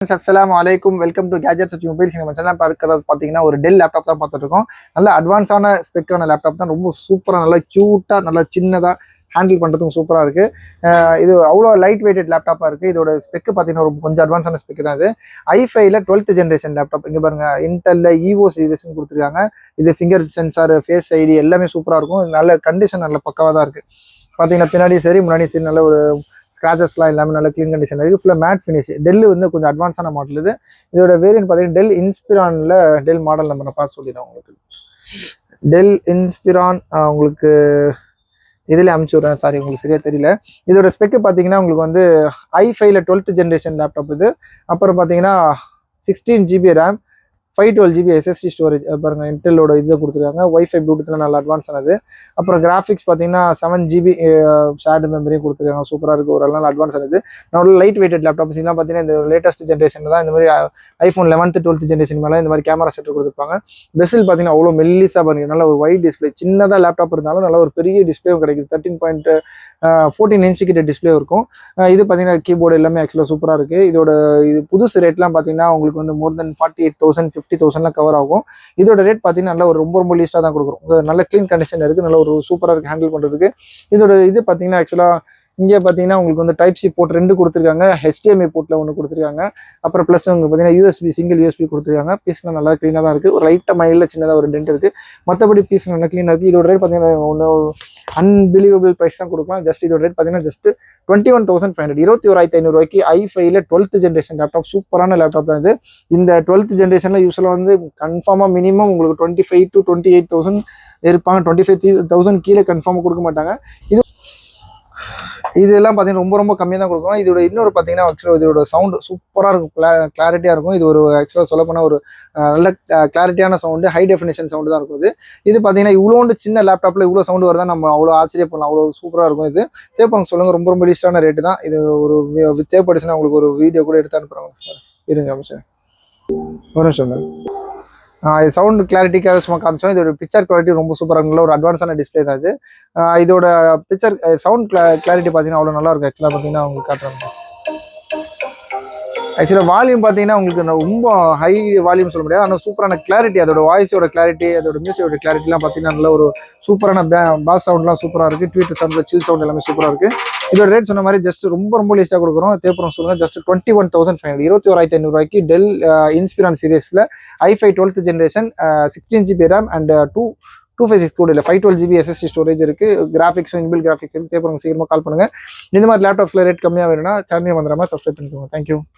அஸ்ஸலாமு அலைக்கும் welcome to gadgets with mobiles. நம்ம சேனல் பார்க்கறது பார்த்தீங்கன்னா ஒரு டெல் லேப்டாப் தான் பார்த்துட்டு இருக்கோம். நல்ல அட்வான்ஸான ஸ்பெக்கான லேப்டாப் தான், ரொம்ப சூப்பராக நல்லா க்யூட்டாக நல்லா சின்னதாக ஹேண்டில் பண்ணுறதுக்கும் சூப்பராக இருக்குது. இது அவ்வளோ லைட் வெயிட்டட் லேப்டாப்பாக இருக்குது. இதோட ஸ்பெக்கு பார்த்தீங்கன்னா ரொம்ப கொஞ்சம் அட்வான்ஸான ஸ்பெக் தான். இது i5ல 12th ஜென்ரேஷன் லேப்டாப். இங்கே பாருங்க, இன்டெல்ல ஈவோ சீரிஸ்ன்னு கொடுத்துருக்காங்க. இது ஃபிங்கர் சென்சார், ஃபேஸ் ஐடி எல்லாமே சூப்பராக இருக்கும். நல்ல கண்டிஷன் நல்ல பக்காவாக தான் இருக்குது. பார்த்தீங்கன்னா பின்னாடியும் சரி முன்னாடியும் சரி நல்ல ஒரு ஸ்க்ராச்சஸ்லாம் எல்லாமே நல்ல க்ளீன் கண்டிஷன் இருக்குது. ஃபுல்லாக மேட் ஃபினிஷ். டெல் வந்து கொஞ்சம் அட்வான்ஸான மாடல் இது. இதோட வேரியன்ட் பார்த்தீங்கன்னா டெல் இன்ஸ்பிரானில் டெல் மாடல் நம்ம பார்த்து சொல்லிடுறோம் உங்களுக்கு. டெல் இன்ஸ்பிரான் உங்களுக்கு இதில் அமுச்சு விட்றேன், சாரி உங்களுக்கு சரியாக தெரியல. இதோட ஸ்பெக்கு பார்த்தீங்கன்னா உங்களுக்கு வந்து i5ல 12th ஜென்ரேஷன் லேப்டாப் இது. அப்புறம் பார்த்தீங்கன்னா 16 GB RAM, 512 GB SSD storage. பாருங்க இன்டெலோட இதை கொடுத்துருக்காங்க. வைஃபை ப்ளூடூத்லாம் நல்லா அட்வான்ஸ் ஆனது. அப்புறம் கிராஃபிக்ஸ் பார்த்தீங்கன்னா 7 GB ஷேர்டு மெமரியும் கொடுத்துருக்காங்க. சூப்பராக இருக்குது, ஒரு நல்ல அட்வான்ஸ் ஆனது. நல்ல லைட் வெயிட்டட் லேப்டாப்ஸ் இதெல்லாம் பார்த்தீங்கன்னா இந்த லேட்டஸ்ட் ஜென்ரேஷன் தான். இந்த மாதிரி iPhone 11th 12th ஜென்ரேஷன் மேலே இந்த மாதிரி கேமரா செட்டர் கொடுத்துருப்பாங்க. பெசில் பார்த்தீங்கன்னா அவ்வளோ மெல்லிஸாக பாருங்க, நல்ல ஒரு வைட் டிஸ்பிளே. சின்னதாக லேப்டாப் இருந்தாலும் நல்ல ஒரு பெரிய டிஸ்பிளேவும் கிடைக்குது. 13.14 இன்ச்சு கிட்ட டிஸ்பிளே இருக்கும். இது பார்த்தீங்கன்னா கீபோர்டு எல்லாமே ஆக்சுவலாக சூப்பராக இருக்குது. இதோட இது புதுசு ரேட்லாம் பார்த்தீங்கன்னா உங்களுக்கு வந்து மோர் தென் 48,000 50,000 கவர் ஆகும். இதோட ரேட் பார்த்தீங்கன்னா நல்ல ஒரு ரொம்ப லீஸ்ட்டாக தான் கொடுக்குறோம். நல்ல க்ளீன் கண்டிஷன் இருக்குது, நல்ல ஒரு சூப்பராக இருக்குது ஹேண்டில் பண்ணுறதுக்கு. இதோட இது பார்த்தீங்கன்னா ஆக்சுவலாக இங்கே பார்த்தீங்கன்னா உங்களுக்கு வந்து டைப் சி போர்ட் 2 கொடுத்துருக்காங்க. HDMI போர்ட்டில் 1 கொடுத்துருக்காங்க. அப்புறம் ப்ளஸ் உங்களுக்கு பார்த்தீங்கன்னா சிங்கிள் யூஎஸ்பி கொடுத்துருக்காங்க. பீஸ்லாம் நல்லா க்ளீனாக தான் இருக்குது. ஒரு லைட்டாக மைண்டில் சின்னதாக ஒரு டென்ட் இருக்குது. மற்றபடி பீஸ் நல்லா க்ளீனாக இருக்குது. இதோட ரேட் பார்த்தீங்கன்னா ஒன்று அன்பிலீவபிள் ப்ரைஸ் தான் கொடுக்கலாம். ஜஸ்ட் இதோட ரேட் பார்த்தீங்கன்னா ஜஸ்ட் 21,500, 21,500 i5ல 12th ஜென்ரேஷன் லேப்டாப். சூப்பரான லேப்டாப் தான் இது. இந்த 12th ஜென்ரேஷனில் யூஸ்வலாக வந்து கன்ஃபார்மாக மினிமம் உங்களுக்கு 25,000 to 28,000 இருப்பாங்க. 25,000 கீழே கன்ஃபார்மாக கொடுக்க மாட்டாங்க. இதெல்லாம் பார்த்தீங்கன்னா ரொம்ப கம்மியாக தான் கொடுக்கும். இதோட இன்னொரு பார்த்தீங்கன்னா ஆக்சுவலாக இதோட சவுண்டு சூப்பராக இருக்கும், கிளாரிட்டியாக இருக்கும். இது ஒரு ஆக்சுவலாக சொல்ல போனால் ஒரு நல்ல கிளாரிட்டியான சவுண்டு, ஹை டெஃபினேஷன் சவுண்டு தான் இருக்கும். இது பார்த்தீங்கன்னா இவ்வளோண்டு சின்ன லேப்டாப்பில் இவ்வளோ சவுண்டு வருதா நம்ம அவ்வளோ ஆச்சரியப்படலாம். அவ்வளோ சூப்பராக இருக்கும். இது தேவைப்பாங்க சொல்லுங்கள், ரொம்ப லீஸ்டான ரேட்டு தான் இது. ஒரு தேவைப்படுச்சுன்னா உங்களுக்கு ஒரு வீடியோ கூட எடுத்து அனுப்புகிறாங்க சார். இருங்க அமைச்சர் ஒரு நிமிஷம். இது சவுண்ட் கிளாரிட்டிக்காக சும்மா காமிச்சோம். இதோட பிக்சர் குவாலிட்டி ரொம்ப சூப்பராக இருக்குல்ல, ஒரு அட்வான்ஸான டிஸ்பிளே தான் இது. இதோட பிக்சர் சவுண்ட் கிளாரிட்டி பார்த்தீங்கன்னா அவ்வளோ நல்லா இருக்கும். ஆக்சுவலாக பார்த்தீங்கன்னா உங்களுக்கு காட்டுறாங்க. ஆக்சுவலாக வால்யூம் பார்த்தீங்கன்னா உங்களுக்கு ரொம்ப ஹை வால்யூம் சொல்ல முடியாது, ஆனால் சூப்பரான கிளாரிட்டி. அதோட வாய்ஸோட கிளாரிட்டி, அதோட மியூசிக்கோட கிளாரிட்டிலாம் பார்த்தீங்கன்னா நல்ல ஒரு சூப்பரான பாஸ் சவுண்ட்லாம் சூப்பராக இருக்குது. ட்வீட் சவுண்ட், சில் சவுண்ட் எல்லாமே சூப்பராக இருக்குது. இதோட ரேட் சொன்ன மாதிரி ஜஸ்ட் ரொம்ப லீஸ்ட்டாக கொடுக்குறோம். தேப்புறம் சொல்லுங்கள், ஜஸ்ட் 21,500, 21,500 டெல் இன்ஸ்பிரான் சீரீஸில் i5 12th generation, 16 GB RAM and 256 கூட இல்லை 512 GB SSD ஸ்டோரேஜ் இருக்குது. கிராஃபிக்ஸும் இன்பில் கிராஃபிக்ஸ் இருக்குது. தேப்புறம் சீக்கிரமாக கால் பண்ணுங்கள். இந்த மாதிரி லேப்டாப்ஸில் ரேட் கம்மியாக வேணும்னா சேனல் வந்துடாமல் சப்ஸ்கிரைப் பண்ணிக்கோங்க. தேங்க்யூ.